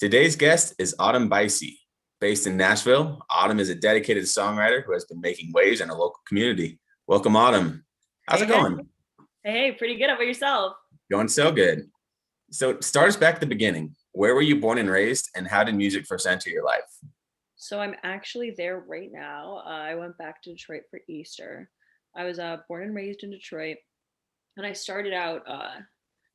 Today's guest is Autumn Buysee. Based in Nashville, Autumn is a dedicated songwriter who has been making waves in a local community. Welcome, Autumn. How's Hey, it hey, going? hey, pretty good. How about yourself? Going so good. So start us back at the beginning. Where were you born and raised, and how did music first enter your life? So I'm actually there right now. I went back to Detroit for Easter. I was born and raised in Detroit, and I started out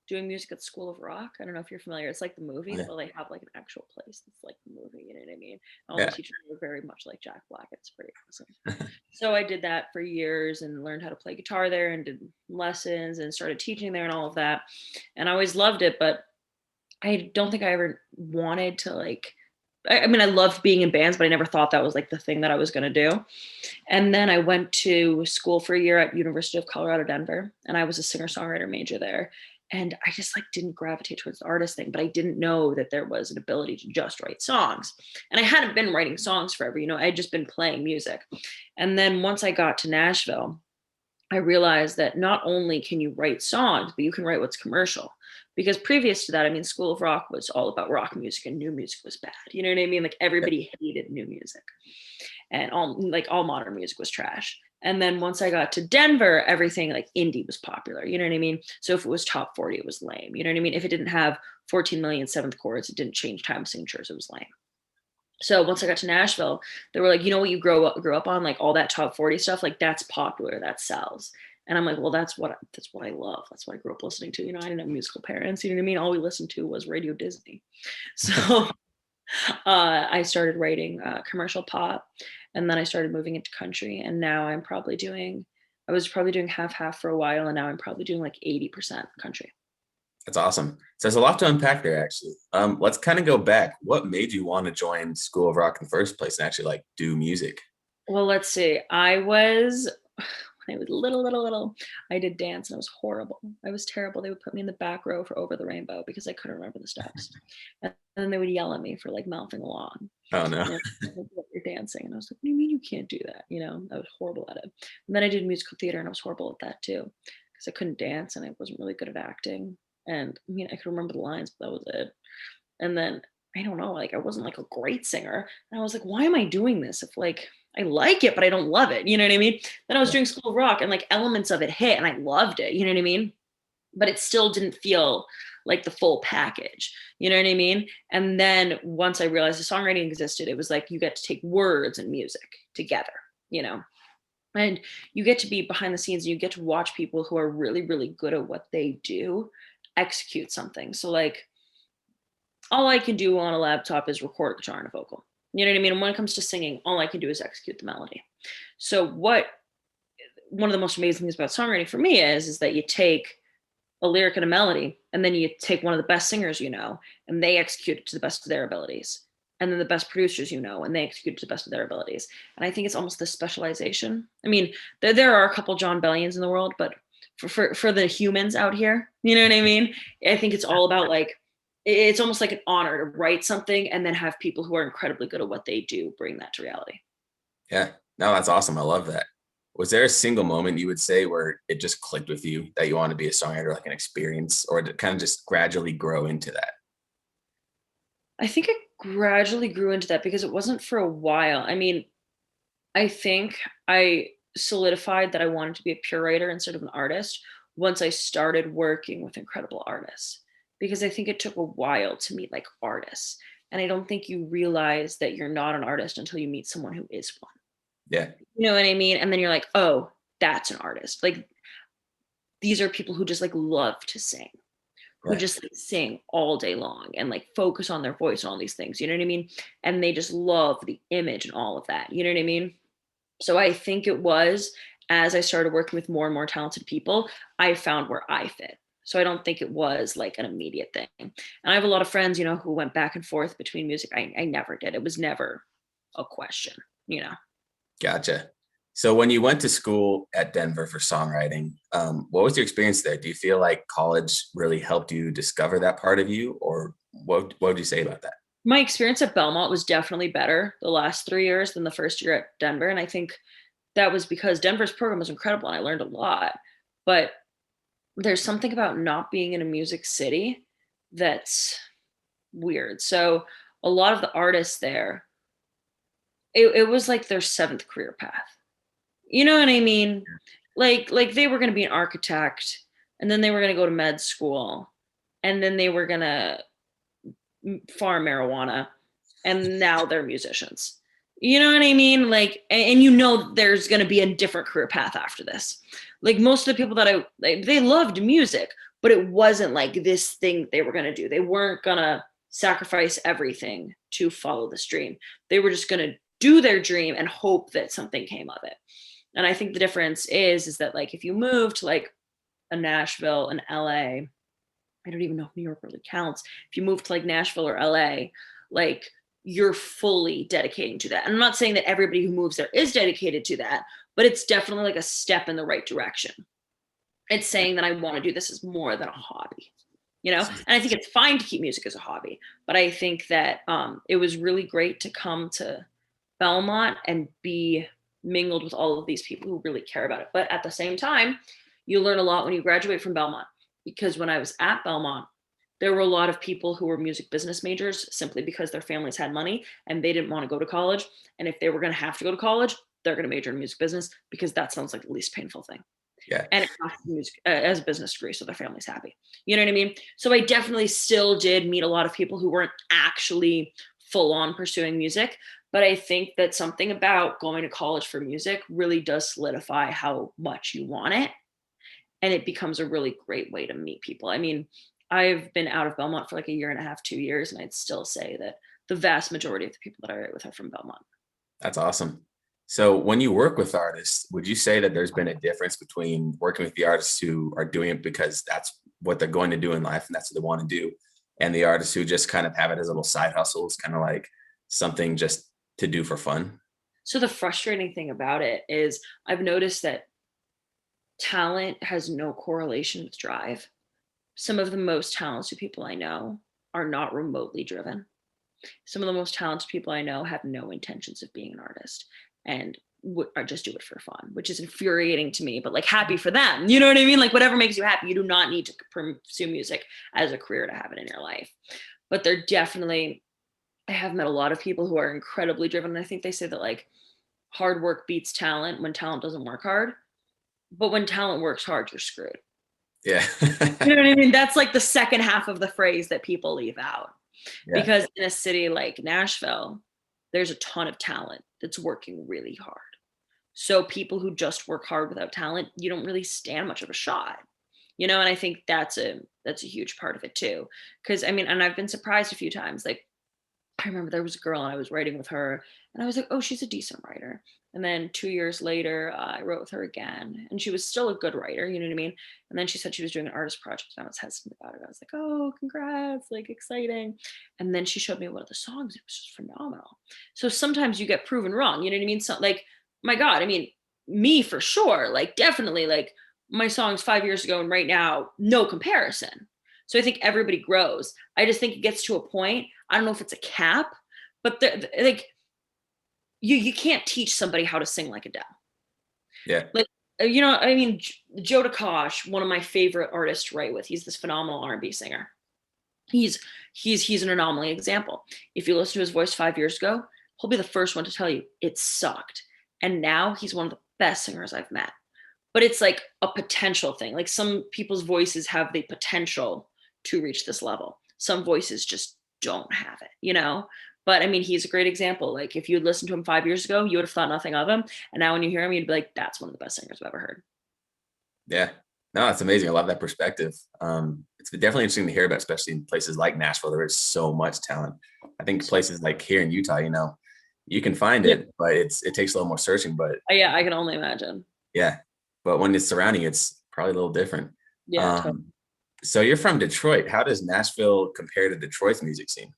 doing music at School of Rock. I don't know if you're familiar. It's like the movie, Yeah. but they have like an actual place that's like the movie. You know what I mean? All the Yeah. teachers were very much like Jack Black. It's pretty awesome. So I did that for years and learned how to play guitar there and did lessons and started teaching there and all of that. And I always loved it, but I don't think I ever wanted to like I mean, I loved being in bands, but I never thought that was like the thing that I was going to do. And then I went to school for a year at University of Colorado, Denver, and I was a singer-songwriter major there. And I just like didn't gravitate towards the artist thing, but I didn't know that there was an ability to just write songs. And I hadn't been writing songs forever, I had just been playing music. And then once I got to Nashville, I realized that not only can you write songs, but you can write what's commercial. Because previous to that, I mean, School of Rock was all about rock music and new music was bad. You know what I mean? Like everybody hated new music and all modern music was trash. And then once I got to Denver, everything like indie was popular. You know what I mean? So if it was top 40, it was lame. You know what I mean? If it didn't have 14 million seventh chords, it didn't change time signatures, it was lame. So once I got to Nashville, they were like, you know what you grew up on, like all that top 40 stuff, like that's popular, that sells. And I'm like, well, that's what I love. That's what I grew up listening to. I didn't have musical parents. You know what I mean? All we listened to was Radio Disney. So I started writing commercial pop, and then I started moving into country. And now I was probably doing half half for a while, and now I'm probably doing like 80% country. That's awesome. So there's a lot to unpack there, actually. Let's kind of go back. What made you want to join School of Rock in the first place and actually like do music? Well, let's see. When I was little, I did dance and I was horrible. I was terrible. They would put me in the back row for Over the Rainbow because I couldn't remember the steps. And then they would yell at me for like mouthing along. Oh no. You know, like, you're dancing. And I was like, what do you mean you can't do that? I was horrible at it. And then I did musical theater and I was horrible at that too because I couldn't dance and I wasn't really good at acting. And I mean, I could remember the lines, but that was it. And then I don't know, like I wasn't like a great singer. And I was like, why am I doing this? If like I like it, but I don't love it. You know what I mean? Then I was Yeah. doing School of Rock and like elements of it hit and I loved it. You know what I mean? But it still didn't feel like the full package. You know what I mean? And then once I realized the songwriting existed, it was like you get to take words and music together, you know? And you get to be behind the scenes and you get to watch people who are really, really good at what they do execute something. So like all I can do on a laptop is record a guitar and a vocal. You know what I mean? And when it comes to singing, all I can do is execute the melody. So what one of the most amazing things about songwriting for me is that you take a lyric and a melody, and then you take one of the best singers and they execute it to the best of their abilities. And then the best producers and they execute it to the best of their abilities. And I think it's almost this specialization. I mean, there are a couple John Bellions in the world, but for the humans out here, you know what I mean? I think it's all about like it's almost like an honor to write something and then have people who are incredibly good at what they do bring that to reality. Yeah. No, that's awesome. I love that. Was there a single moment you would say where it just clicked with you that you want to be a songwriter, like an experience, or did it kind of just gradually grow into that? I think it gradually grew into that because it wasn't for a while. I mean, I think I solidified that I wanted to be a pure writer instead of an artist once I started working with incredible artists. Because I think it took a while to meet like artists. And I don't think you realize that you're not an artist until you meet someone who is one. Yeah. You know what I mean? And then you're like, oh, that's an artist. Like these are people who just like love to sing, who Right. just like sing all day long and like focus on their voice and all these things. You know what I mean? And they just love the image and all of that. You know what I mean? So I think it was as I started working with more and more talented people, I found where I fit. So I don't think it was like an immediate thing. And I have a lot of friends, who went back and forth between music. I never did. It was never a question. Gotcha. So when you went to school at Denver for songwriting, what was your experience there? Do you feel like college really helped you discover that part of you, or what would you say about that? My experience at Belmont was definitely better the last 3 years than the first year at Denver. And I think that was because Denver's program was incredible and I learned a lot. But there's something about not being in a music city that's weird. So a lot of the artists there, it was like their seventh career path. You know what I mean? Like they were going to be an architect, and then they were going to go to med school, and then they were going to farm marijuana, and now they're musicians. You know what I mean? Like, and you know, there's going to be a different career path after this. Like most of the people that they loved music, but it wasn't like this thing they were going to do. They weren't going to sacrifice everything to follow this dream. They were just going to do their dream and hope that something came of it. And I think the difference is that like if you move to like a Nashville, an LA, I don't even know if New York really counts. If you move to like Nashville or LA, like you're fully dedicating to that. And I'm not saying that everybody who moves there is dedicated to that, but it's definitely like a step in the right direction. It's saying that I want to do this as more than a hobby, you know? And I think it's fine to keep music as a hobby, but I think that it was really great to come to Belmont and be mingled with all of these people who really care about it. But at the same time, you learn a lot when you graduate from Belmont, because when I was at Belmont, there were a lot of people who were music business majors simply because their families had money and they didn't want to go to college. And if they were going to have to go to college, they're going to major in music business because that sounds like the least painful thing. Yeah. And it has music as a business degree, so their family's happy. You know what I mean? So I definitely still did meet a lot of people who weren't actually full on pursuing music. But I think that something about going to college for music really does solidify how much you want it. And it becomes a really great way to meet people. I mean, I've been out of Belmont for like a year and a half, 2 years, and I'd still say that the vast majority of the people that I write with are from Belmont. That's awesome. So when you work with artists, would you say that there's been a difference between working with the artists who are doing it because that's what they're going to do in life and that's what they want to do, and the artists who just kind of have it as little side hustles, kind of like something just to do for fun? So the frustrating thing about it is I've noticed that talent has no correlation with drive. Some of the most talented people I know are not remotely driven. Some of the most talented people I know have no intentions of being an artist and are just do it for fun, which is infuriating to me, but like happy for them. You know what I mean? Like whatever makes you happy. You do not need to pursue music as a career to have it in your life. But they're definitely, I have met a lot of people who are incredibly driven. And I think they say that like hard work beats talent when talent doesn't work hard. But when talent works hard, you're screwed. Yeah. You know what I mean? That's like the second half of the phrase that people leave out. Yeah. Because in a city like Nashville, there's a ton of talent that's working really hard. So people who just work hard without talent, you don't really stand much of a shot. You know, and I think that's a huge part of it too. Cause I mean, and I've been surprised a few times. Like I remember there was a girl and I was writing with her and I was like, oh, she's a decent writer. And then 2 years later, I wrote with her again and she was still a good writer, you know what I mean? And then she said she was doing an artist project and I was hesitant about it. I was like, oh, congrats, like exciting. And then she showed me one of the songs. It was just phenomenal. So sometimes you get proven wrong, you know what I mean? So like, my God, I mean, me for sure, like definitely like my songs 5 years ago and right now, no comparison. So I think everybody grows. I just think it gets to a point. I don't know if it's a cap, but like you can't teach somebody how to sing like Adele. Yeah. Like you know, I mean, Joe DeCosh, one of my favorite artists to write with. He's this phenomenal R&B singer. He's he's an anomaly example. If you listen to his voice 5 years ago, he'll be the first one to tell you it sucked. And now he's one of the best singers I've met. But it's like a potential thing. Like some people's voices have the potential to reach this level. Some voices just don't have it, you know? But I mean, he's a great example. Like if you'd listened to him 5 years ago, you would have thought nothing of him. And now when you hear him, you'd be like, that's one of the best singers I've ever heard. Yeah. No, it's amazing. I love that perspective. It's definitely interesting to hear about, especially in places like Nashville. There is so much talent. I think places like here in Utah, you can find Yeah. it, but it takes a little more searching. But Yeah, I can only imagine. yeah, but when it's surrounding, it's probably a little different. Yeah, totally. So you're from Detroit. How does Nashville compare to Detroit's music scene?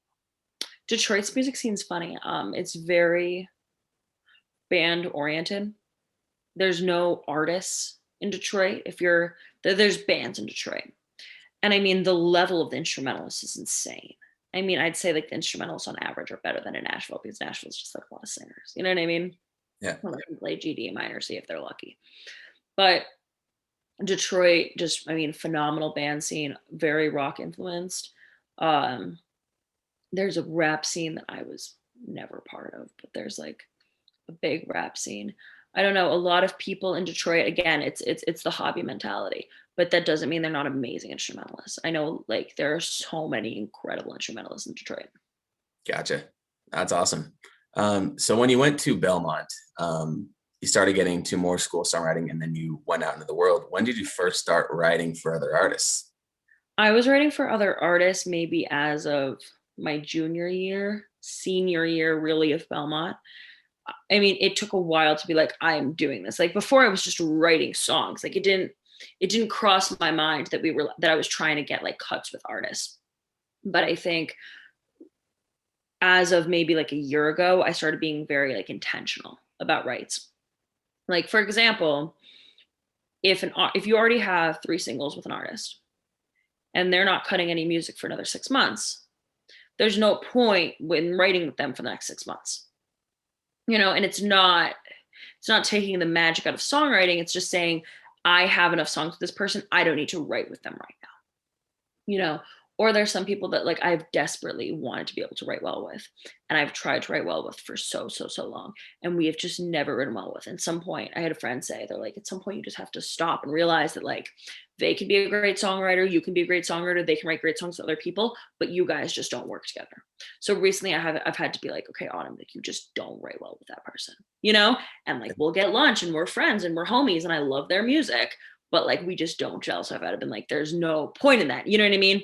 Detroit's music scene's funny. It's very band oriented. There's no artists in Detroit. If you're there's bands in Detroit. And I mean, the level of the instrumentalists is insane. I mean, I'd say like the instrumentalists on average are better than in Nashville because Nashville's just like a lot of singers. You know what I mean? Yeah. Well, they can play GD minor, see if they're lucky. But Detroit, just I mean, phenomenal band scene, very rock influenced. Um, there's a rap scene that I was never part of, but there's like a big rap scene. I don't know, a lot of people in Detroit, again, it's the hobby mentality, but that doesn't mean they're not amazing instrumentalists. I know like there are so many incredible instrumentalists in Detroit. Gotcha. That's awesome. So when you went to Belmont, you started getting into more school songwriting and then you went out into the world. When did you first start writing for other artists? I was writing for other artists maybe as of my junior year, senior year really of Belmont. I mean, it took a while to be like, I'm doing this. Like before I was just writing songs. Like it didn't cross my mind that I was trying to get like cuts with artists. But I think as of maybe like a year ago, I started being very like intentional about rights. Like for example, if you already have 3 singles with an artist and they're not cutting any music for another 6 months, there's no point in writing with them for the next 6 months. And it's not taking the magic out of songwriting. It's just saying, I have enough songs with this person. I don't need to write with them right now. you know or there's some people that like I've desperately wanted to be able to write well with, and I've tried to write well with for so long, and we have just never written well with. At some point I had a friend say, they're like, at some point you just have to stop and realize that like they can be a great songwriter, you can be a great songwriter, they can write great songs with other people, but you guys just don't work together. So recently I've had to be like, okay, Autumn, like you just don't write well with that person, and like we'll get lunch and we're friends and we're homies and I love their music, but like we just don't gel. So I've had to been like, there's no point in that. You know what I mean?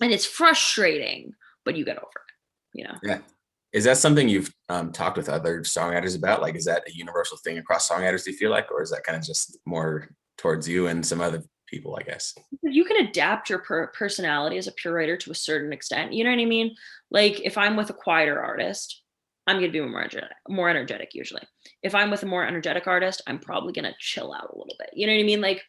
And it's frustrating, but you get over it. Yeah. Is that something you've talked with other songwriters about? Like, is that a universal thing across songwriters, do you feel like, or is that kind of just more towards you and some other people, I guess? You can adapt your personality as a pure writer to a certain extent. You know what I mean? Like if I'm with a quieter artist, I'm going to be more energetic usually. If I'm with a more energetic artist, I'm probably going to chill out a little bit. You know what I mean? Like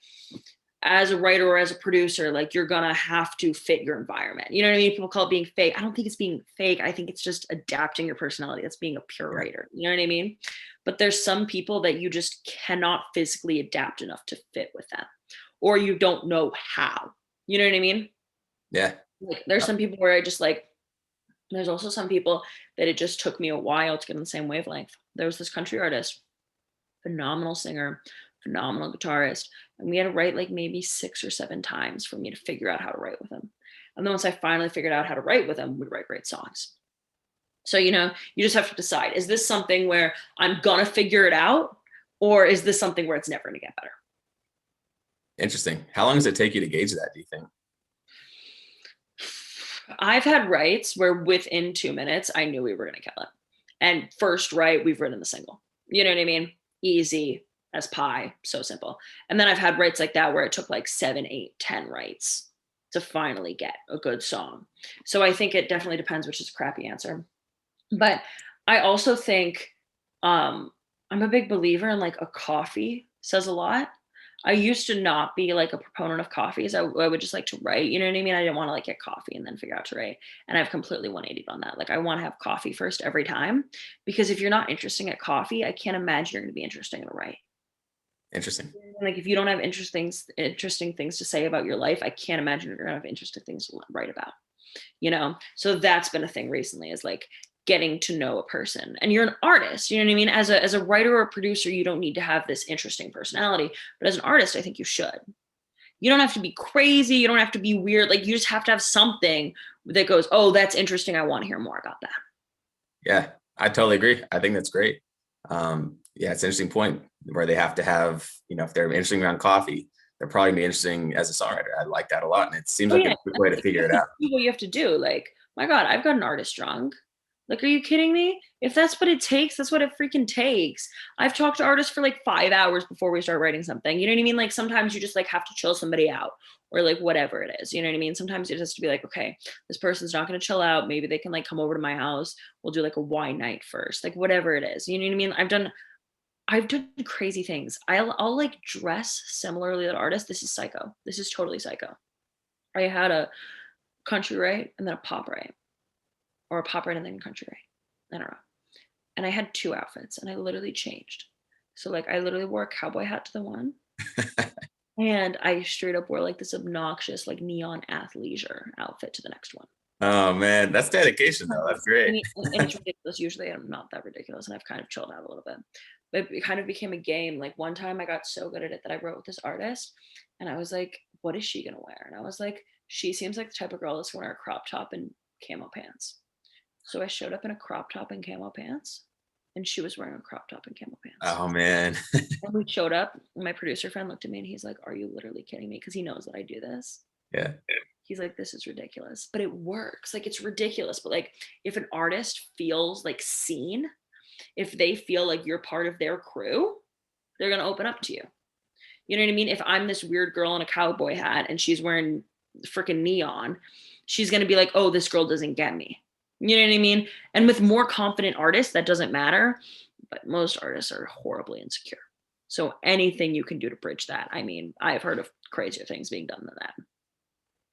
as a writer or as a producer, like you're gonna have to fit your environment. You know what I mean? People call it being fake. I don't think it's being fake. I think it's just adapting your personality. That's being a pure Yeah. writer. You know what I mean? But there's some people that you just cannot physically adapt enough to fit with them, or you don't know how. You know what I mean? Yeah. Like there's some people where I just like, there's also some people that it just took me a while to get on the same wavelength. There was this country artist, phenomenal singer, phenomenal guitarist. And we had to write like maybe 6 or 7 times for me to figure out how to write with him. And then once I finally figured out how to write with him, we'd write great songs. So, you just have to decide, is this something where I'm going to figure it out? Or is this something where it's never going to get better? Interesting. How long does it take you to gauge that, do you think? I've had writes where within 2 minutes, I knew we were going to kill it. And first write, we've written the single. You know what I mean? Easy as pie, so simple. And then I've had writes like that where it took like 7, 8, 10 writes to finally get a good song. So I think it definitely depends, which is a crappy answer. But I also think I'm a big believer in like a coffee says a lot. I used to not be like a proponent of coffees. I would just like to write, you know what I mean? I didn't want to like get coffee and then figure out to write. And I've completely 180'd on that. Like I want to have coffee first every time, because if you're not interesting at coffee, I can't imagine you're going to be interesting in a write. Interesting. Like if you don't have interesting things to say about your life, I can't imagine you're going to have interesting things to write about. So that's been a thing recently, is like getting to know a person. And you're an artist, you know what I mean? As a writer or a producer, you don't need to have this interesting personality, but as an artist, I think you should. You don't have to be crazy, you don't have to be weird, like you just have to have something that goes, oh, that's interesting, I want to hear more about that. Yeah, I totally agree. I think that's great. Yeah, it's an interesting point where they have to have, if they're interesting around coffee, they're probably gonna be interesting as a songwriter. I like that a lot. And it seems Oh like yeah, a good way to figure it that's out. what you have to do. Like, my God, I've got an artist drunk. Like, are you kidding me? If that's what it takes, that's what it freaking takes. I've talked to artists for like 5 hours before we start writing something. You know what I mean? Like sometimes you just like have to chill somebody out, or like whatever it is. You know what I mean? Sometimes it has to be like, okay, this person's not going to chill out. Maybe they can like come over to my house. We'll do like a wine night first, like whatever it is. You know what I mean? I've done crazy things. I'll like dress similarly to artists. This is psycho. This is totally psycho. I had a country right and then a pop right, or a pop right and then a country right. I don't know. And I had 2 outfits and I literally changed. So like I literally wore a cowboy hat to the one, and I straight up wore like this obnoxious like neon athleisure outfit to the next one. Oh man, that's dedication though. That's I great. mean, and it's ridiculous. Usually I'm not that ridiculous and I've kind of chilled out a little bit. But it kind of became a game. Like one time I got so good at it that I wrote with this artist and I was like, what is she gonna wear? And I was like, she seems like the type of girl that's gonna wear a crop top and camo pants. So I showed up in a crop top and camo pants, and she was wearing a crop top and camo pants. Oh man. And we showed up. My producer friend looked at me and he's like, "Are you literally kidding me?" Because he knows that I do this. Yeah. He's like, "This is ridiculous," but it works. Like it's ridiculous, but like if an artist feels like seen, if they feel like you're part of their crew, they're gonna open up to you. You know what I mean? If I'm this weird girl in a cowboy hat and she's wearing freaking neon, she's going to be like, oh, this girl doesn't get me. You know what I mean? And with more confident artists, that doesn't matter. But most artists are horribly insecure. So anything you can do to bridge that. I mean, I've heard of crazier things being done than that.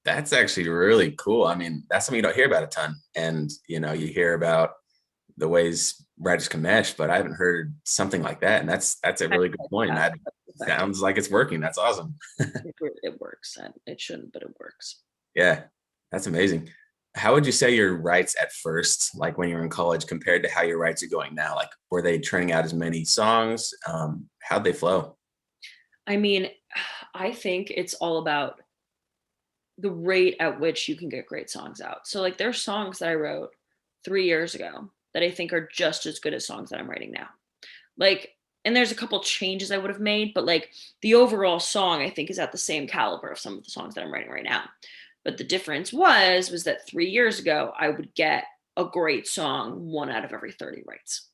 That's actually really cool. I mean, that's something you don't hear about a ton. And you hear about the ways writers can mesh, but I haven't heard something like that. And that's a really good point. And that sounds like it's working. That's awesome. It works. And it shouldn't, but it works. Yeah, that's amazing. How would you say your writes at first, like when you were in college, compared to how your writes are going now? Like, were they turning out as many songs? How'd they flow? I mean, I think it's all about the rate at which you can get great songs out. So like there's songs that I wrote 3 years ago that I think are just as good as songs that I'm writing now. Like, and there's a couple changes I would have made, but like the overall song I think is at the same caliber of some of the songs that I'm writing right now. But the difference was that 3 years ago I would get a great song 1 out of every 30 writes.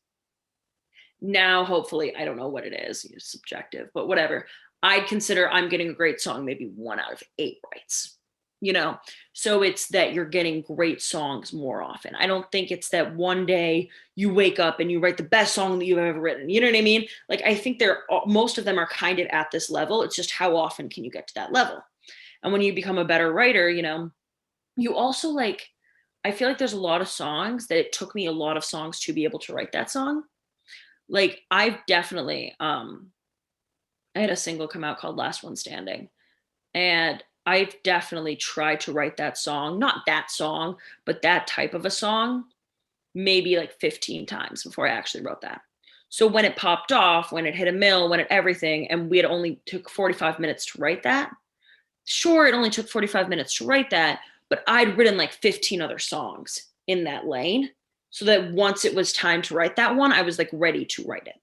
Now, hopefully, I don't know what it is, it's subjective, but whatever. I'd consider I'm getting a great song, maybe 1 out of 8 writes, you know? So it's that you're getting great songs more often. I don't think it's that one day you wake up and you write the best song that you've ever written. You know what I mean? Like, I think most of them are kind of at this level. It's just how often can you get to that level? And when you become a better writer, you also like, I feel like there's a lot of songs that it took me a lot of songs to be able to write that song. Like I've definitely I had a single come out called Last One Standing, and I've definitely tried to write that song, not that song, but that type of a song maybe like 15 times before I actually wrote that. So when it popped off, when it hit a mill, when it everything, and we had only took 45 minutes to write that. Sure, it only took 45 minutes to write that, but I'd written like 15 other songs in that lane so that once it was time to write that one, I was like ready to write it,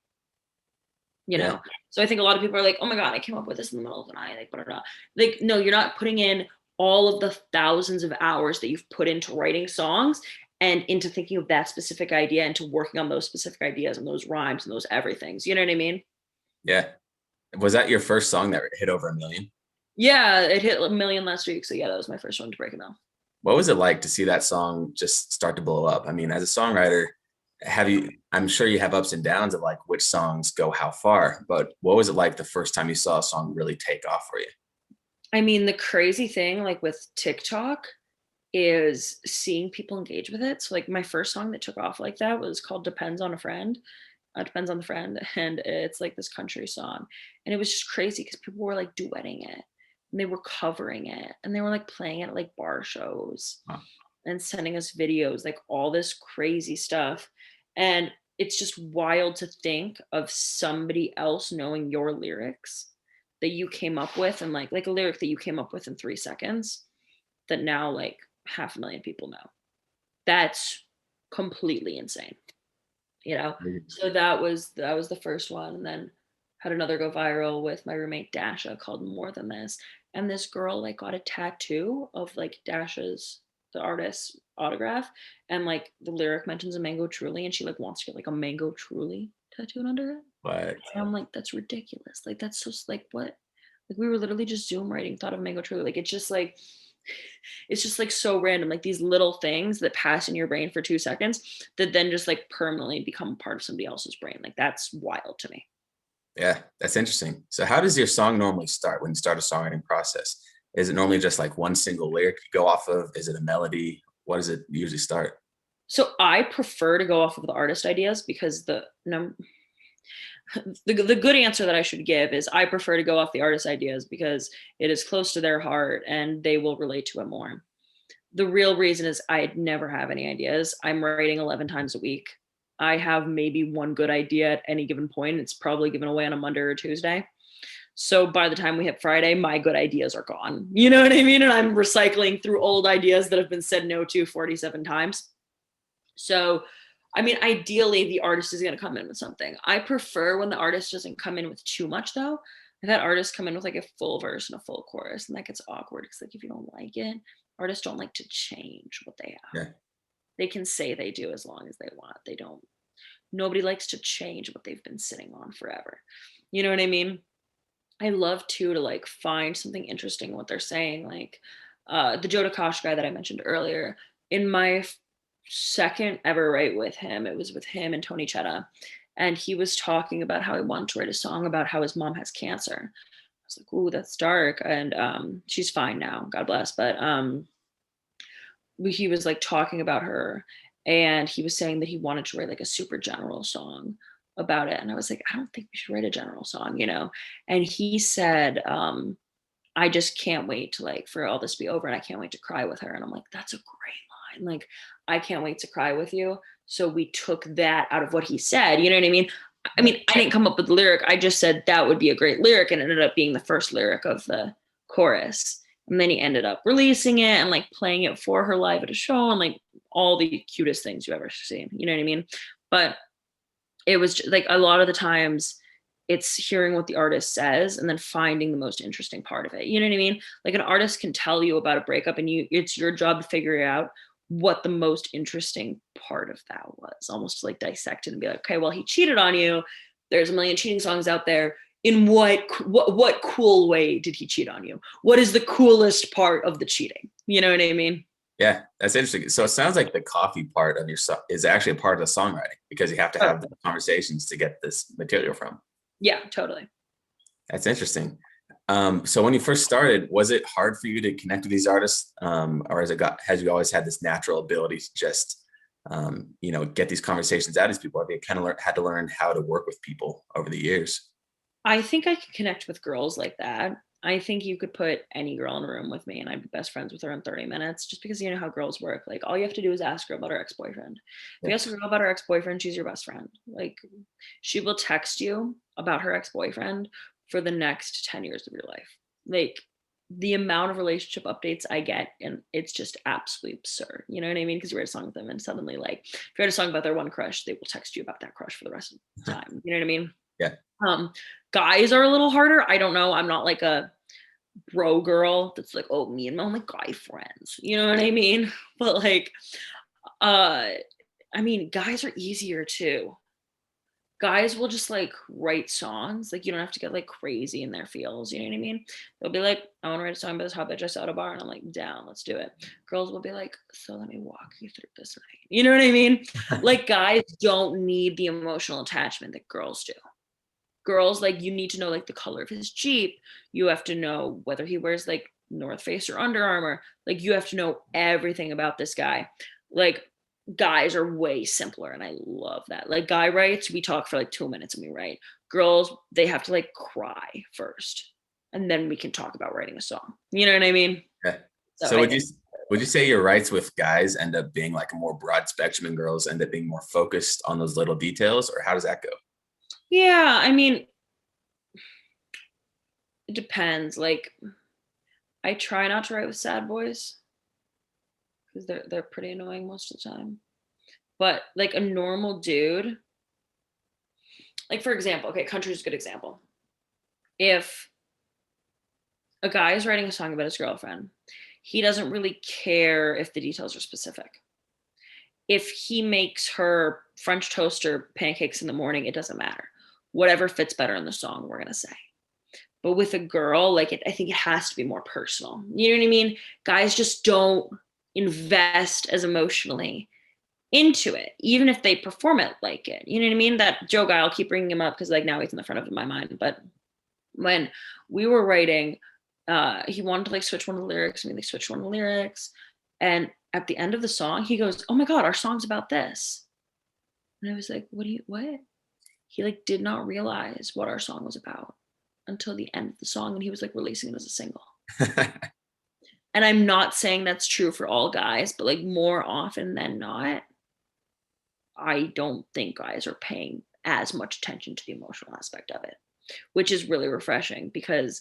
you Yeah. know? So I think a lot of people are like, oh my God, I came up with this in the middle of the night. Like, blah, blah, blah. Like, no, you're not putting in all of the thousands of hours that you've put into writing songs and into thinking of that specific idea and to working on those specific ideas and those rhymes and those everythings. You know what I mean? Yeah. Was that your first song that hit over 1 million? Yeah, it hit a million last week. So yeah, that was my first one to break a mill. What was it like to see that song just start to blow up? I mean, as a songwriter, I'm sure you have ups and downs of like which songs go how far, but what was it like the first time you saw a song really take off for you? I mean, the crazy thing, like with TikTok, is seeing people engage with it. So, like, my first song that took off like that was called "Depends on a Friend." Depends on the friend, and it's like this country song, and it was just crazy because people were like duetting it, and they were covering it, and they were like playing it at like bar shows, Wow. and sending us videos, like all this crazy stuff, and it's just wild to think of somebody else knowing your lyrics that you came up with and like a lyric that you came up with in 3 seconds that now like 500,000 people know. That's completely insane. So that was the first one, and then had another go viral with my roommate Dasha called More Than This. And this girl like got a tattoo of like Dasha's, the artist's autograph, and like the lyric mentions a mango truly, and she like wants to get like a mango truly tattooed under it. But And I'm like, that's ridiculous. Like that's so like what? Like we were literally just Zoom writing, thought of mango truly. Like it's just like so random, like these little things that pass in your brain for 2 seconds that then just like permanently become part of somebody else's brain. Like that's wild to me. yeah, that's interesting. So how does your song normally start when you start a songwriting process? Is it normally just like one single lyric you go off of? Is it a melody? What does it usually start? So I prefer to go off of the artist ideas because the good answer that I should give is I prefer to go off the artist ideas because it is close to their heart and they will relate to it more. The real reason is I never have any ideas. I'm writing 11 times a week. I have maybe one good idea at any given point. It's probably given away on a Monday or Tuesday. So by the time we hit Friday, my good ideas are gone. You know what I mean? And I'm recycling through old ideas that have been said no to 47 times. So, I mean, ideally, the artist is going to come in with something. I prefer when the artist doesn't come in with too much, though. I've had artists come in with like a full verse and a full chorus, and that gets awkward because, like, if you don't like it, artists don't like to change what they have. Yeah. They can say they do as long as they want. They don't. Nobody likes to change what they've been sitting on forever. You know what I mean? I love too to like find something interesting in what they're saying. Like the Joe Kosh guy that I mentioned earlier. In my second ever write with him, it was with him and Tony Chetta, and he was talking about how he wanted to write a song about how his mom has cancer. I was like, "Ooh, that's dark," and she's fine now, God bless. But he was like talking about her, and he was saying that he wanted to write like a super general song about it, and I was like, I don't think we should write a general song, you know. And he said, I just can't wait to like for all this to be over, and I can't wait to cry with her. And I'm like, that's a great line. Like, I can't wait to cry with you. So we took that out of what he said, you know what I mean? I mean, I didn't come up with the lyric, I just said that would be a great lyric, and it ended up being the first lyric of the chorus. And then he ended up releasing it and like playing it for her live at a show, and like all the cutest things you've ever seen, you know what I mean? But it was just, like, a lot of the times it's hearing what the artist says and then finding the most interesting part of it, you know what I mean? Like, an artist can tell you about a breakup, and it's your job to figure out what the most interesting part of that was, almost to like dissect it and be like, okay, well, he cheated on you, there's a million cheating songs out there. In what cool way did he cheat on you? What is the coolest part of the cheating? You know what I mean? Yeah, that's interesting. So it sounds like the coffee part of your song is actually a part of the songwriting, because you have to have the conversations to get this material from. Yeah, totally. That's interesting. So when you first started, was it hard for you to connect with these artists, or has you always had this natural ability to just get these conversations out of these people? Have you kind of had to learn how to work with people over the years? I think I could connect with girls like that. I think you could put any girl in a room with me and I'd be best friends with her in 30 minutes, just because you know how girls work. Like, all you have to do is ask her about her ex-boyfriend. If you Yeah. ask a girl about her ex-boyfriend, she's your best friend. Like, she will text you about her ex-boyfriend for the next 10 years of your life. Like, the amount of relationship updates I get, and it's just absolutely absurd. You know what I mean? Because you write a song with them and suddenly, like, if you write a song about their one crush, they will text you about that crush for the rest of the time. You know what I mean? Yeah. Um, Guys are a little harder. I don't know. I'm not like a bro girl that's like, oh, me and my only guy friends. You know what I mean? But like, uh, I mean, guys are easier too. Guys will just like write songs. Like, you don't have to get like crazy in their feels. You know what I mean? They'll be like, I want to write a song about this hot bitch I saw at a bar, and I'm like, down, let's do it. Girls will be like, so let me walk you through this night. You know what I mean? Like, guys don't need the emotional attachment that girls do. Girls, like, you need to know like the color of his Jeep. You have to know whether he wears like North Face or Under Armour. Like, you have to know everything about this guy. Like, guys are way simpler, and I love that. Like, guy writes, we talk for like 2 minutes and we write. Girls, they have to like cry first, and then we can talk about writing a song. You know what I mean? Yeah. So So I would you say your writes with guys end up being like a more broad spectrum, and girls end up being more focused on those little details, or how does that go? yeah, I mean, it depends. Like, I try not to write with sad boys because they're pretty annoying most of the time. But like a normal dude, like, for example, okay, country is a good example. If a guy is writing a song about his girlfriend, he doesn't really care if the details are specific. If he makes her French toast or pancakes in the morning, it doesn't matter. Whatever fits better in the song, we're gonna say. But with a girl, like, I think it has to be more personal. You know what I mean? Guys just don't invest as emotionally into it, even if they perform it like it. You know what I mean? That Joe guy, I'll keep bringing him up because like now he's in the front of my mind. But when we were writing, he wanted to like switch one of the lyrics, and we like switched one of the lyrics. And at the end of the song, he goes, "Oh my God, our song's about this." And I was like, what? He like did not realize what our song was about until the end of the song, and he was like releasing it as a single. And I'm not saying that's true for all guys, but like more often than not, I don't think guys are paying as much attention to the emotional aspect of it, which is really refreshing because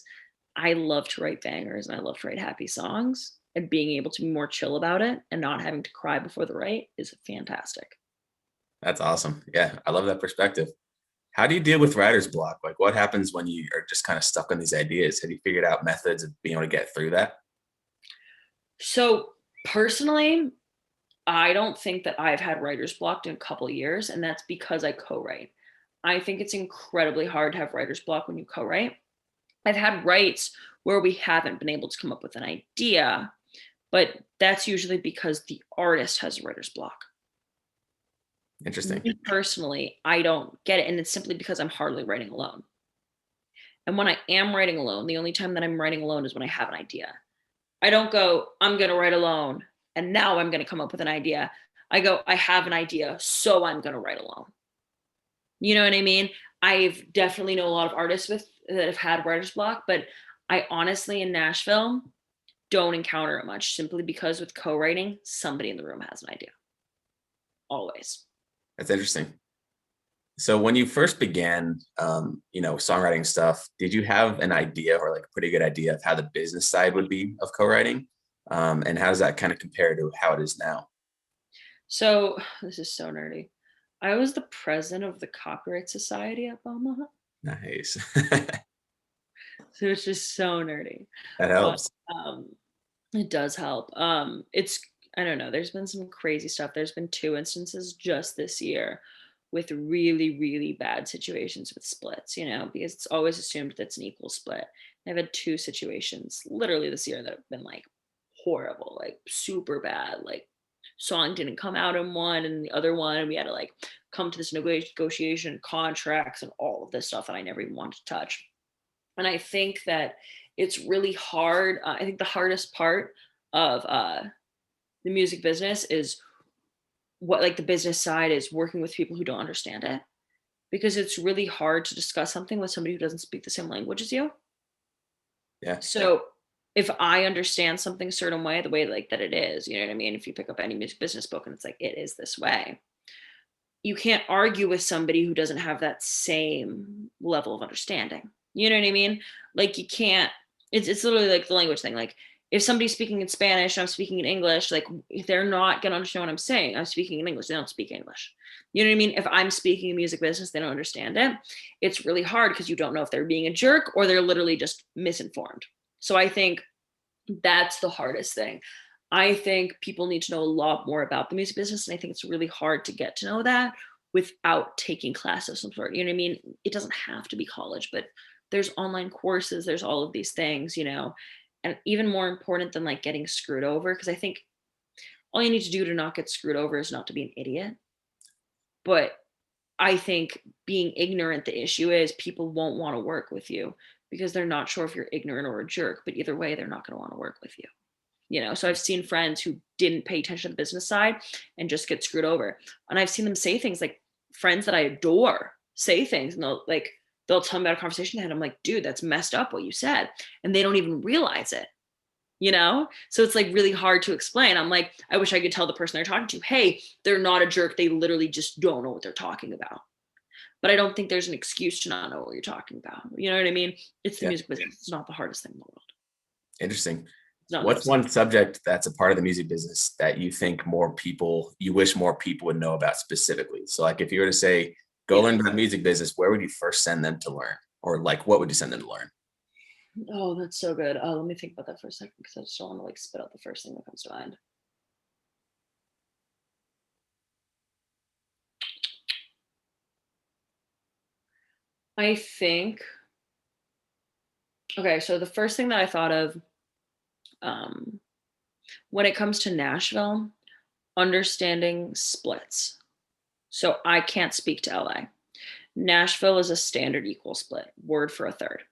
I love to write bangers and I love to write happy songs. And being able to be more chill about it and not having to cry before the write is fantastic. That's awesome. Yeah, I love that perspective. How do you deal with writer's block? Like, what happens when you are just kind of stuck on these ideas? Have you figured out methods of being able to get through that? So, personally, I don't think that I've had writer's block in a couple of years, and that's because I co-write. I think it's incredibly hard to have writer's block when you co-write. I've had writes where we haven't been able to come up with an idea, but that's usually because the artist has a writer's block. Interesting. Me personally, I don't get it, and it's simply because I'm hardly writing alone. And when I am writing alone, the only time that I'm writing alone is when I have an idea. I don't go, I'm going to write alone, and now I'm going to come up with an idea. I go, I have an idea, so I'm going to write alone. You know what I mean? I've definitely know a lot of artists that have had writer's block, but I honestly in Nashville don't encounter it much simply because with co-writing, somebody in the room has an idea. Always. That's interesting. So when you first began, songwriting stuff, did you have an idea or like a pretty good idea of how the business side would be of co-writing? And how does that kind of compare to how it is now? So this is so nerdy. I was the president of the Copyright Society at Belmont. Nice. So it's just so nerdy. That But helps. um it does help. It's I don't know, there's been some crazy stuff. There's been two instances just this year with really, really bad situations with splits, because it's always assumed that it's an equal split. I've had two situations literally this year that have been like horrible, like super bad. Like song didn't come out in one and the other one, and we had to like come to this negotiation, contracts, and all of this stuff that I never even wanted to touch. And I think that it's really hard. I think the hardest part of the music business is what like the business side is working with people who don't understand it, because it's really hard to discuss something with somebody who doesn't speak the same language as you. Yeah. So if I understand something a certain way, the way like that it is, you know what I mean? If you pick up any music business book and it's like, it is this way, you can't argue with somebody who doesn't have that same level of understanding. You know what I mean? Like you can't, it's literally like the language thing. Like if somebody's speaking in Spanish and I'm speaking in English, like they're not gonna understand what I'm saying. I'm speaking in English, they don't speak English. You know what I mean? If I'm speaking in music business, they don't understand it. It's really hard because you don't know if they're being a jerk or they're literally just misinformed. So I think that's the hardest thing. I think people need to know a lot more about the music business. And I think it's really hard to get to know that without taking classes of some sort. You know what I mean? It doesn't have to be college, but there's online courses, there's all of these things. And even more important than like getting screwed over, because I think all you need to do to not get screwed over is not to be an idiot. But I think being ignorant, the issue is people won't want to work with you because they're not sure if you're ignorant or a jerk. But either way, they're not going to want to work with you. So I've seen friends who didn't pay attention to the business side and just get screwed over. And I've seen them say things like friends that I adore say things and they'll tell me about a conversation and I'm like, dude, that's messed up what you said. And they don't even realize it. So it's like really hard to explain. I'm like, I wish I could tell the person they're talking to, hey, they're not a jerk. They literally just don't know what they're talking about. But I don't think there's an excuse to not know what you're talking about. You know what I mean? It's the Yeah. music business. It's not the hardest thing in the world. Interesting. It's not What's one subject that's a part of the music business that you think you wish more people would know about specifically? So like if you were to say, go learn about music business, where would you first send them to learn? Or like, what would you send them to learn? Oh, that's so good. Let me think about that for a second because I just don't want to like spit out the first thing that comes to mind. I think, okay, so the first thing that I thought of um, when it comes to Nashville, understanding splits. So I can't speak to LA. Nashville is a standard equal split, word for a third.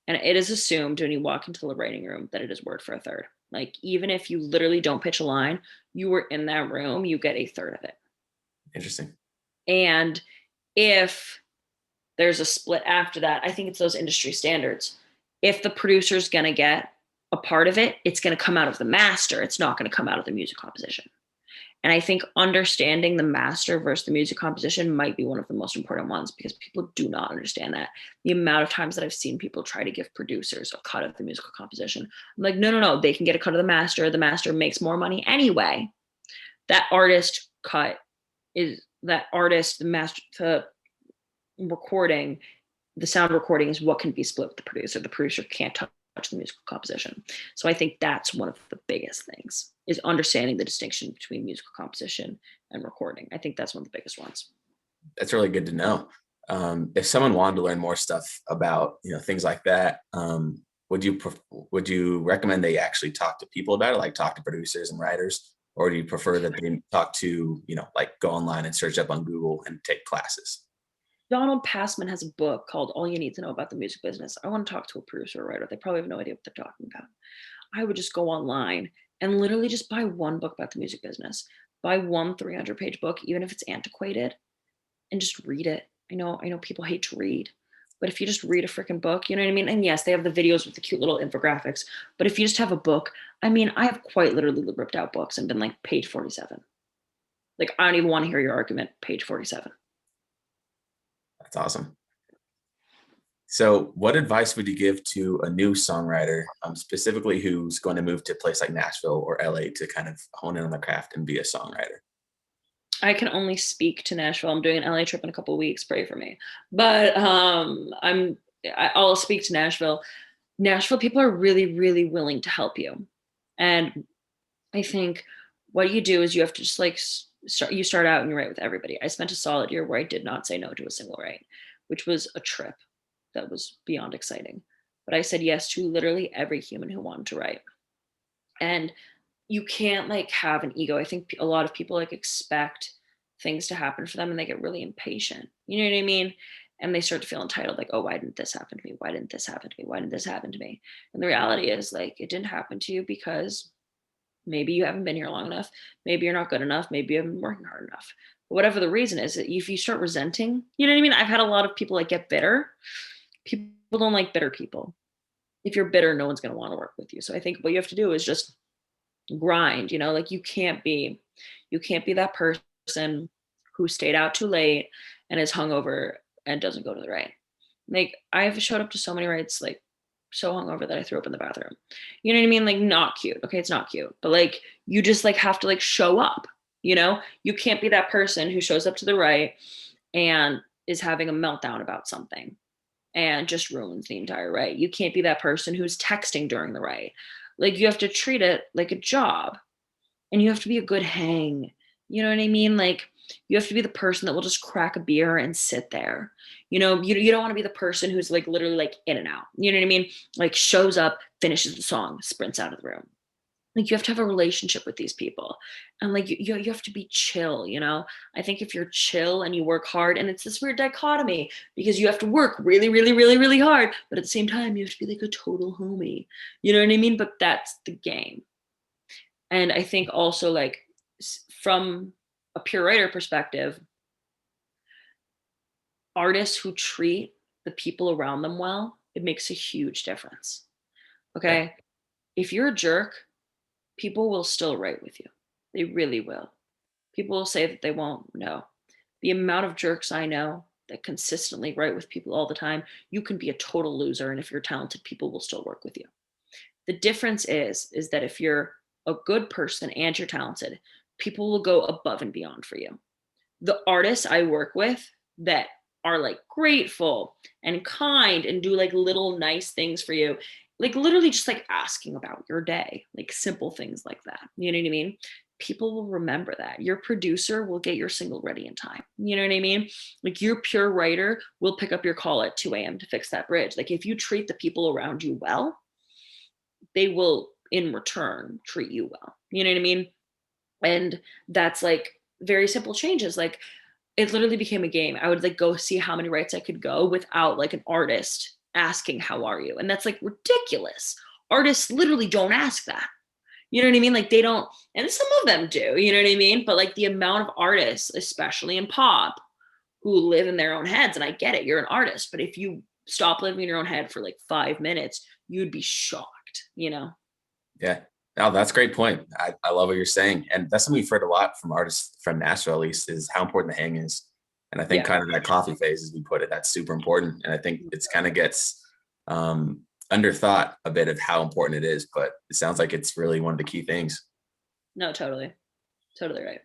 And it is assumed when you walk into the writing room that it is word for a third. Like even if you literally don't pitch a line, you were in that room, you get a third of it. Interesting. And if there's a split after that, I think it's those industry standards. If the producer's going to get a part of it, it's going to come out of the master. It's not going to come out of the music composition. And I think understanding the master versus the music composition might be one of the most important ones, because people do not understand that. The amount of times that I've seen people try to give producers a cut of the musical composition. I'm like, no, no, no, they can get a cut of the master. The master makes more money anyway. That artist cut is that artist, the master, the recording, the sound recording is what can be split with the producer. The producer can't touch the musical composition. So I think that's one of the biggest things, is understanding the distinction between musical composition and recording. I think that's one of the biggest ones. That's really good to know. If someone wanted to learn more stuff about, things like that, would you recommend they actually talk to people about it, like talk to producers and writers, or do you prefer that they talk to, like go online and search up on Google and take classes? Donald Passman has a book called All You Need to Know About the Music Business. I want to talk to a producer or writer. They probably have no idea what they're talking about. I would just go online and literally just buy one book about the music business. Buy one 300-page book, even if it's antiquated, and just read it. I know people hate to read, but if you just read a freaking book, you know what I mean? And yes, they have the videos with the cute little infographics, but if you just have a book, I mean, I have quite literally ripped out books and been like, page 47. Like, I don't even want to hear your argument, page 47. That's awesome. So what advice would you give to a new songwriter, specifically who's going to move to a place like Nashville or LA to kind of hone in on the craft and be a songwriter? I can only speak to Nashville. I'm doing an LA trip in a couple of weeks. Pray for me. But I'll speak to Nashville. Nashville people are really, really willing to help you. And I think what you do is you have to just like start out and you write with everybody. I spent a solid year where I did not say no to a single write, which was a trip that was beyond exciting. But I said yes to literally every human who wanted to write. And you can't like have an ego. I think a lot of people like expect things to happen for them and they get really impatient. You know what I mean? And they start to feel entitled, like, oh, why didn't this happen to me? Why didn't this happen to me? Why didn't this happen to me? And the reality is, like, it didn't happen to you because maybe you haven't been here long enough. Maybe you're not good enough. Maybe you haven't been working hard enough. But whatever the reason is, if you start resenting, you know what I mean? I've had a lot of people like get bitter. People don't like bitter people. If you're bitter, no one's going to want to work with you. So I think what you have to do is just grind, like you can't be that person who stayed out too late and is hungover and doesn't go to the right. Like, I've showed up to so many rights like so hungover that I threw up in the bathroom. You know what I mean? Like, not cute. Okay, it's not cute, but like you just like have to like show up. You can't be that person who shows up to the right and is having a meltdown about something and just ruins the entire right. You can't be that person who's texting during the right. Like, you have to treat it like a job, and you have to be a good hang. You know what I mean? Like, you have to be the person that will just crack a beer and sit there. You don't want to be the person who's like literally like in and out. You know what I mean? Like, shows up, finishes the song, sprints out of the room. Like, you have to have a relationship with these people, and like you have to be chill. I think if you're chill and you work hard, and it's this weird dichotomy because you have to work really, really, really, really hard, but at the same time you have to be like a total homie. You know what I mean? But that's the game. And I think also, like, from a pure writer perspective, artists who treat the people around them well, it makes a huge difference. Yeah. Okay, if you're a jerk, people will still write with you. They really will. People will say that they won't. No. The amount of jerks I know that consistently write with people all the time, you can be a total loser. And if you're talented, people will still work with you. The difference is that if you're a good person and you're talented, people will go above and beyond for you. The artists I work with that are like grateful and kind and do like little nice things for you, like literally just like asking about your day, like simple things like that. You know what I mean? People will remember that. Your producer will get your single ready in time. You know what I mean? Like, your pure writer will pick up your call at 2 a.m. to fix that bridge. Like, if you treat the people around you well, they will in return treat you well. You know what I mean? And that's like very simple changes. Like, it literally became a game. I would like go see how many rights I could go without like an artist asking, how are you? And that's like ridiculous. Artists literally don't ask that. You know what I mean? Like, they don't, and some of them do, you know what I mean? But like the amount of artists, especially in pop, who live in their own heads, and I get it, you're an artist, but if you stop living in your own head for like 5 minutes, you'd be shocked, Yeah. No, that's a great point. I love what you're saying. And that's something we've heard a lot from artists from Nashville, at least, is how important the hang is. And I think Yeah. kind of that coffee phase, as we put it, that's super important. And I think it's kind of gets underthought a bit of how important it is, but it sounds like it's really one of the key things. No, totally. Totally right.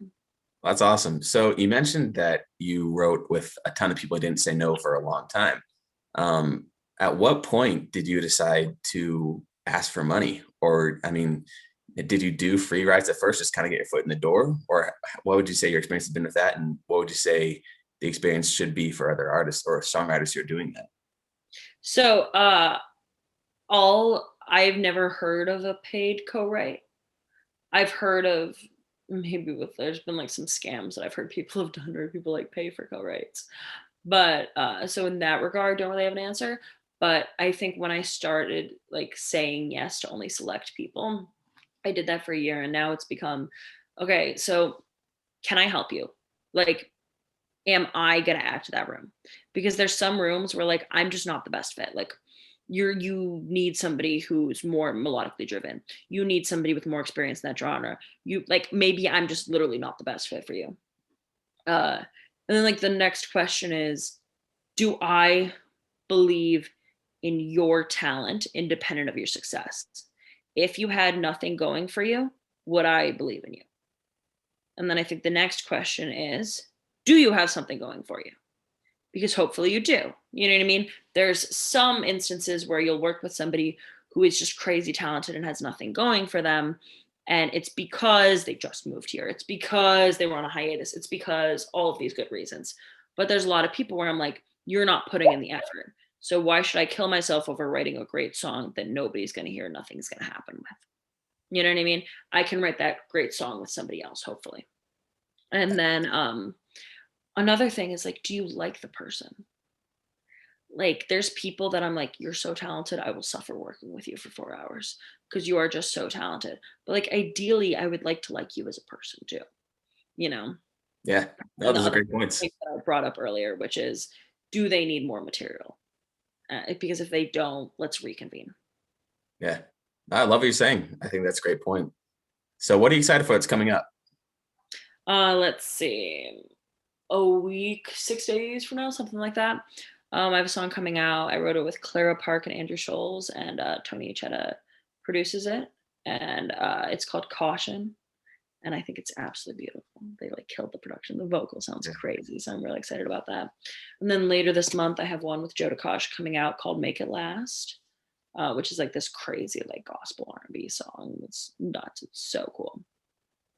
That's awesome. So you mentioned that you wrote with a ton of people who didn't say no for a long time. Um, at what point did you decide to ask for money? Or, I mean, did you do free writes at first, just kind of get your foot in the door? Or what would you say your experience has been with that? And what would you say the experience should be for other artists or songwriters who are doing that? So all I've never heard of a paid co-write. I've heard of maybe with there's been like some scams that I've heard people have done where people like pay for co-writes. But so in that regard, don't really have an answer. But I think when I started like saying yes to only select people, I did that for a year and now it's become okay, so can I help you? Like, am I gonna add to that room? Because there's some rooms where like I'm just not the best fit. Like you need somebody who's more melodically driven. You need somebody with more experience in that genre. You like maybe I'm just literally not the best fit for you. Uh and then like the next question is, do I believe in your talent independent of your success? If you had nothing going for you, would I believe in you? And then I think the next question is, do you have something going for you? Because hopefully you do. You know what I mean? There's some instances where you'll work with somebody who is just crazy talented and has nothing going for them. And it's because they just moved here. It's because they were on a hiatus. It's because all of these good reasons. But there's a lot of people where I'm like, you're not putting in the effort. So why should I kill myself over writing a great song that nobody's going to hear, nothing's going to happen with? You know what I mean? I can write that great song with somebody else, hopefully. And then another thing is like, do you like the person? Like, there's people that I'm like, you're so talented, I will suffer working with you for 4 hours because you are just so talented. But like, ideally, I would like to like you as a person too, you know? Yeah, no, And the those are other great points. thing that I brought up earlier, which is, do they need more material? Because if they don't, let's reconvene. Yeah, I love what you're saying. I think that's a great point. So what are you excited for that's coming up? Let's see, a week, 6 days from now, something like that. I have a song coming out. I wrote it with Clara Park and Andrew Scholes, and Tony Chetta produces it. And it's called Caution. And I think it's absolutely beautiful. They like killed the production. The vocal sounds Yeah, crazy, so I'm really excited about that. And then later this month, I have one with Joe DeKosh coming out called "Make It Last," which is like this crazy like gospel R&B song. It's nuts. It's so cool.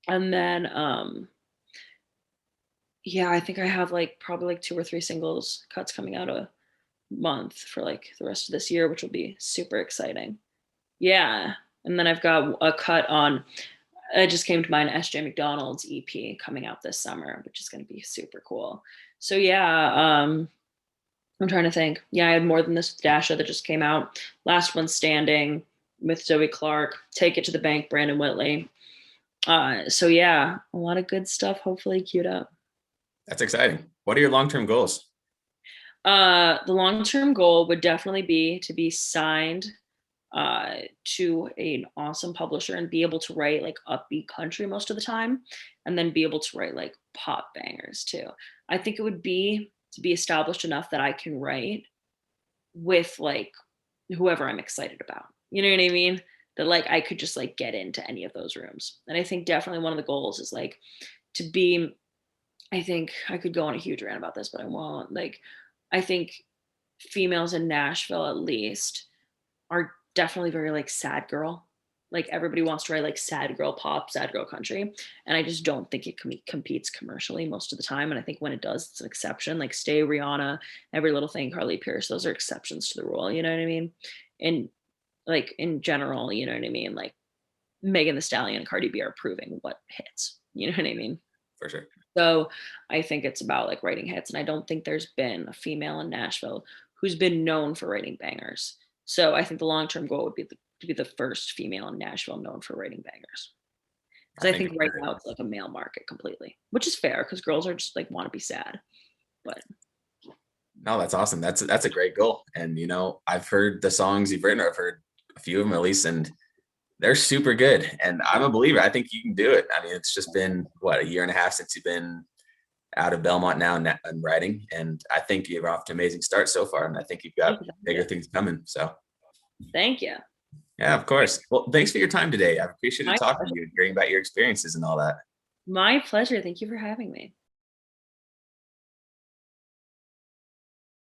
And then yeah, I think I have like probably like 2 or 3 singles cuts coming out a month for like the rest of this year, which will be super exciting. Yeah. And then I've got a cut on, it just came to mind, SJ McDonald's EP coming out this summer, which is going to be super cool. So yeah, I'm trying to think. Yeah, I had More Than This with Dasha that just came out. Last One Standing with Zoe Clark. Take It to the Bank, Brandon Whitley. So yeah, a lot of good stuff hopefully queued up. that's exciting. What are your long-term goals? The long-term goal would definitely be to be signed to an awesome publisher and be able to write like upbeat country most of the time, and then be able to write like pop bangers too. I think it would be to be established enough that I can write with like whoever I'm excited about. You know what I mean? That like I could just like get into any of those rooms. And I think definitely one of the goals is like to be, I think I could go on a huge rant about this, but I won't. Like, I think females in Nashville, at least, are definitely very like sad girl. Like, everybody wants to write like sad girl pop, sad girl country. And I just don't think it competes commercially most of the time. And I think when it does, it's an exception. Like, Stay, Rihanna, Every Little Thing, Carly Pierce, those are exceptions to the rule. You know what I mean? And like in general, you know what I mean? Like, Megan the Stallion and Cardi B are proving what hits. You know what I mean? For sure. So I think it's about like writing hits. And I don't think there's been a female in Nashville who's been known for writing bangers. So I think the long term goal would be to be the first female in Nashville known for writing bangers. I Because I think think right now it's like a male market completely, which is fair because girls are just like want to be sad. But no, that's awesome. That's a great goal. And I've heard the songs you've written, or I've heard a few of them at least, and They're super good, and I'm a believer. I think you can do it. I mean, it's just been what, a year and a half since you've been out of Belmont now and writing, and I think you're off to an amazing start so far, and I think you've got Thank you. bigger things coming. So Thank you. yeah, of course. Well, thanks for your time today. I've appreciated My talking to pleasure. you and hearing about your experiences and all that. My pleasure. Thank you for having me.